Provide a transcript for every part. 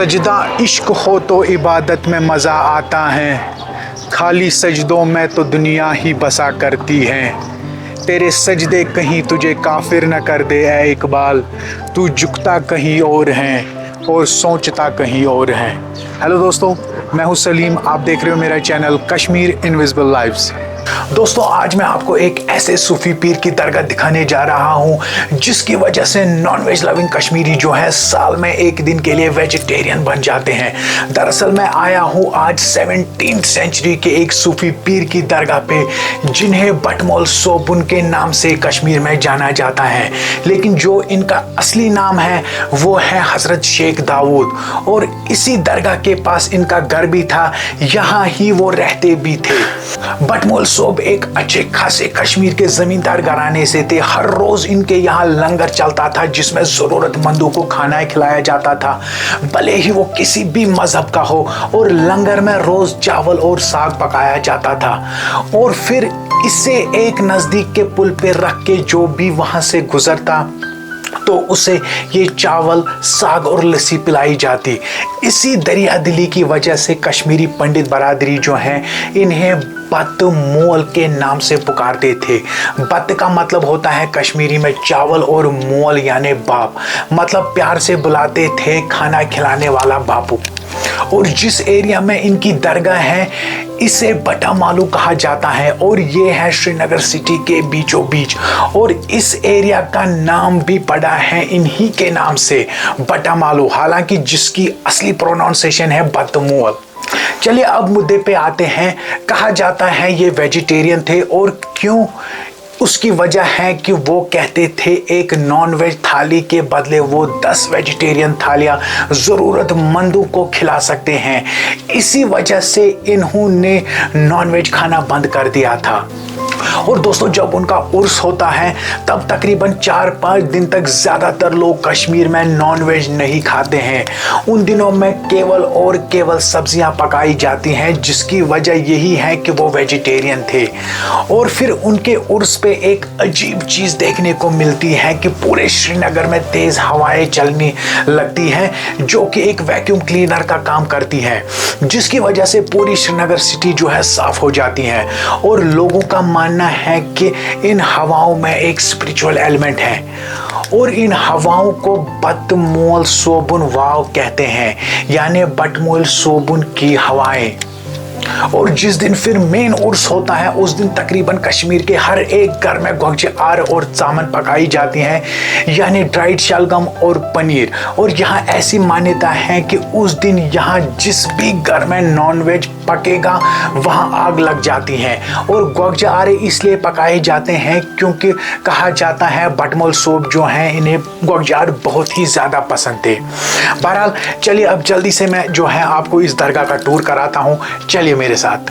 सजदा इश्क हो तो इबादत में मज़ा आता है, खाली सजदों में तो दुनिया ही बसा करती है। तेरे सजदे कहीं तुझे काफिर न कर दे ऐ इकबाल, तू झुकता कहीं और है और सोचता कहीं और है। हेलो दोस्तों, मैं हूं सलीम, आप देख रहे हो मेरा चैनल कश्मीर इनविजिबल लाइव्स। दोस्तों, आज मैं आपको एक ऐसे सूफी पीर की दरगाह दिखाने जा रहा हूं जिसकी वजह से नॉनवेज लविंग कश्मीरी जो है साल में एक दिन के लिए वेजिटेरियन बन जाते हैं। दरअसल मैं आया हूं आज 17th सेंचुरी के एक सूफी पीर की दरगाह पे जिन्हें बटमोल सोबुन के नाम से कश्मीर में जाना जाता है, लेकिन जो इनका असली नाम है वो है हजरत शेख दाऊद। और इसी दरगाह के पास इनका घर भी था, यहाँ ही वो रहते भी थे। बटमोल सोब एक अच्छे खासे कश्मीर के जमींदार घराने से थे। हर रोज इनके यहाँ लंगर चलता था जिसमें जरूरतमंदों को खाना खिलाया जाता था, भले ही वो किसी भी मजहब का हो। और लंगर में रोज चावल और साग पकाया जाता था और फिर इसे एक नजदीक के पुल पे रख के जो भी वहां से गुजरता तो उसे ये चावल, साग और लस्सी पिलाई जाती। इसी दरिया दिली की वजह से कश्मीरी पंडित बरादरी जो हैं इन्हें बत मोल के नाम से पुकारते थे। बत का मतलब होता है कश्मीरी में चावल और मोल यानी बाप, मतलब प्यार से बुलाते थे खाना खिलाने वाला बापू। और जिस एरिया में इनकी दरगाह है इसे बटा मालू कहा जाता है और ये है श्रीनगर सिटी के बीचों बीच। और इस एरिया का नाम भी पड़ा है इन्हीं के नाम से, बटा मालू, हालांकि जिसकी असली प्रोनाउंसिएशन है बतमोल। चलिए अब मुद्दे पे आते हैं। कहा जाता है ये वेजिटेरियन थे और क्यों? उसकी वजह है कि वो कहते थे एक नॉन वेज थाली के बदले वो 10 वेजिटेरियन थालियां ज़रूरतमंदों को खिला सकते हैं। इसी वजह से इन्होंने नॉन वेज खाना बंद कर दिया था। और दोस्तों, जब उनका उर्स होता है तब तकरीबन 4-5 दिन तक ज़्यादातर लोग कश्मीर में नॉन वेज नहीं खाते हैं। उन दिनों में केवल और केवल सब्जियां पकाई जाती हैं, जिसकी वजह यही है कि वो वेजिटेरियन थे। और फिर उनके उर्स पे एक अजीब चीज़ देखने को मिलती है कि पूरे श्रीनगर में तेज़ हवाएं चलने लगती हैं जो कि एक वैक्यूम क्लीनर का काम करती है, जिसकी वजह से पूरी श्रीनगर सिटी जो है साफ हो जाती है। और लोगों का मानना है कि इन हवाओं में एक स्पिरिचुअल एलिमेंट है और इन हवाओं को बटमोल सोबुन वाव कहते हैं, यानी बटमोल सोबुन की हवाएं। और जिस दिन फिर मेन उर्स होता है उस दिन तकरीबन कश्मीर के हर एक घर में गोगजार और चामन पकाई जाती हैं, यानी ड्राइड शलगम और पनीर। और यहाँ ऐसी मान्यता है कि उस दिन यहाँ जिस भी घर में नॉनवेज पकेगा वहाँ आग लग जाती है। और गोगजार इसलिए पकाए जाते हैं क्योंकि कहा जाता है बटमोल सोब जो हैं इन्हें गोगजार बहुत ही ज़्यादा पसंद थे। बहरहाल चलिए अब जल्दी से मैं जो है आपको इस दरगाह का टूर कराता हूँ, चलिए मेरे साथ।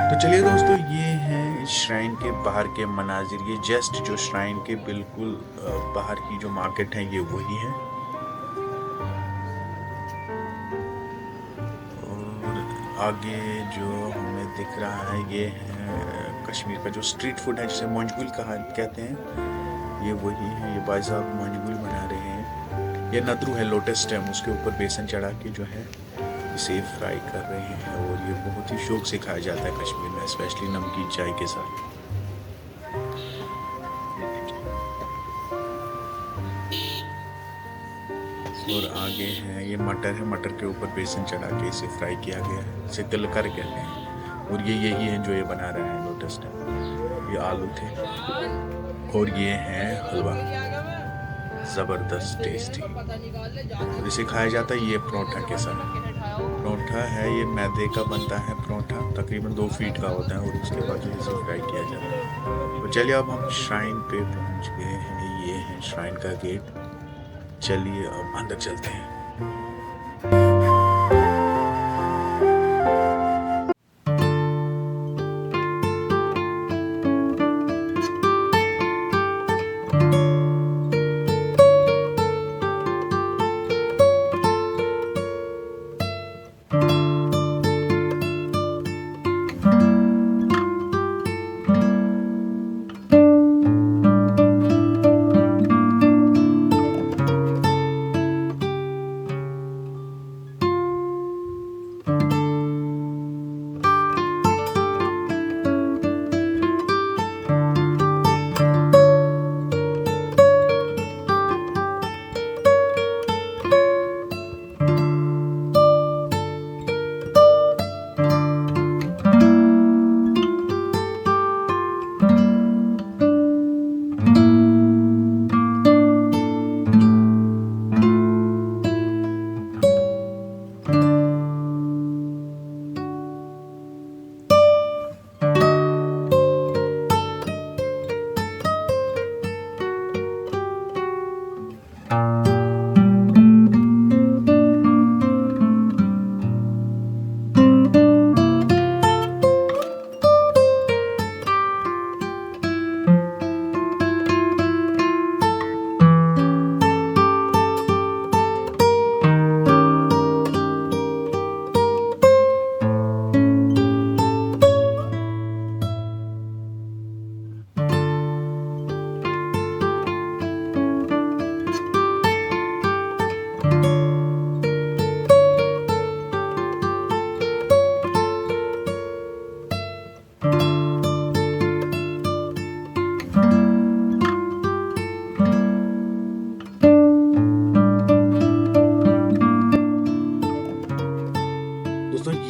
तो चलिए दोस्तों, ये हैं श्राइन के बाहर के मनाजिर। ये जस्ट जो श्राइन के बिल्कुल बाहर की जो मार्केट है ये वही है। और आगे जो हमें दिख रहा है ये है कश्मीर का जो स्ट्रीट फूड है जिसे मंजगुल कहते हैं, ये वही है। ये भाई साहब मंजगुल बना रहे हैं। ये नदरू है, लोटस स्टेम, उसके ऊपर बेसन चढ़ा के जो है इसे फ्राई कर रहे हैं। और ये बहुत ही शौक से खाया जाता है कश्मीर में, स्पेशली नमकीन चाय के साथ। और आगे है ये मटर है, मटर के ऊपर बेसन चढ़ा के इसे फ्राई किया गया है, इसे तिल कर कहते हैं। और ये यही है जो ये बना रहा है लोटस स्टेम। ये आलू थे और ये है हलवा, ज़बरदस्त टेस्टी। और इसे खाया जाता है ये परोठा के साथ। परोठा है, ये मैदे का बनता है परोठा, तकरीबन 2 फीट का होता है और उसके बाद इसे फ्राई किया जाता है। तो चलिए अब हम श्राइन पे पहुंच गए हैं। ये है श्राइन का गेट। चलिए अब अंदर चलते हैं।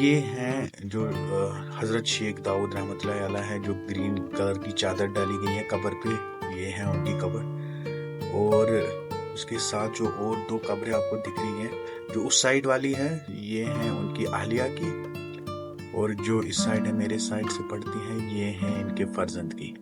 ये हैं जो हज़रत शेख दाऊद रहमतुल्लाह अलैह है, जो ग्रीन कलर की चादर डाली गई है कब्र पे, ये है उनकी कब्र। और उसके साथ जो और दो कब्रें आपको दिख रही हैं, जो उस साइड वाली है ये हैं उनकी अहलिया की, और जो इस साइड है मेरे साइड से पड़ती है ये हैं इनके फर्जंद की।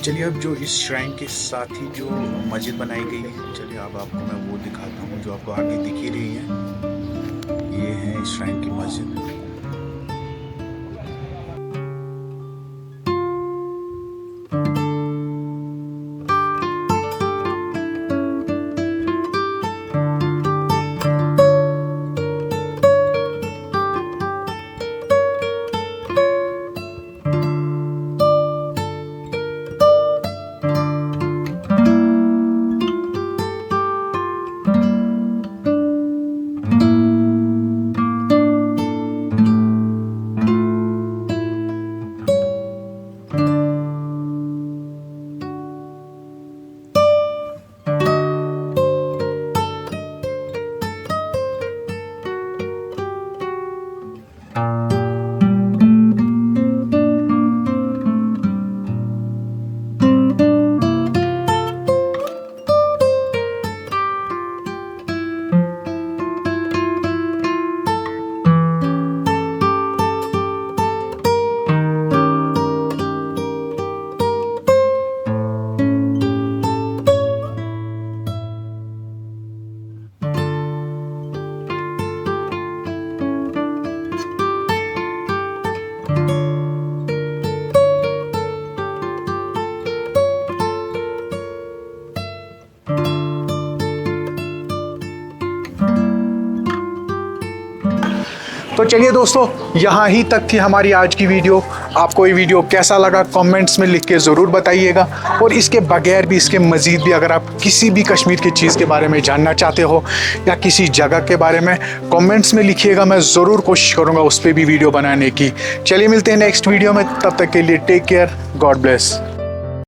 चलिए अब जो इस श्राइन के साथ ही जो मस्जिद बनाई गई है, चलिए अब आपको मैं वो दिखाता हूँ जो आपको आगे दिख ही रही है। ये है इस श्राइन की मस्जिद। तो चलिए दोस्तों, यहाँ ही तक थी हमारी आज की वीडियो। आपको ये वीडियो कैसा लगा कमेंट्स में लिख के ज़रूर बताइएगा। और इसके बगैर भी, इसके मज़ीद भी अगर आप किसी भी कश्मीर की चीज़ के बारे में जानना चाहते हो या किसी जगह के बारे में, कमेंट्स में लिखिएगा। मैं ज़रूर कोशिश करूँगा उस पर भी वीडियो बनाने की। चलिए मिलते हैं नेक्स्ट वीडियो में, तब तक के लिए टेक केयर, गॉड ब्लेस।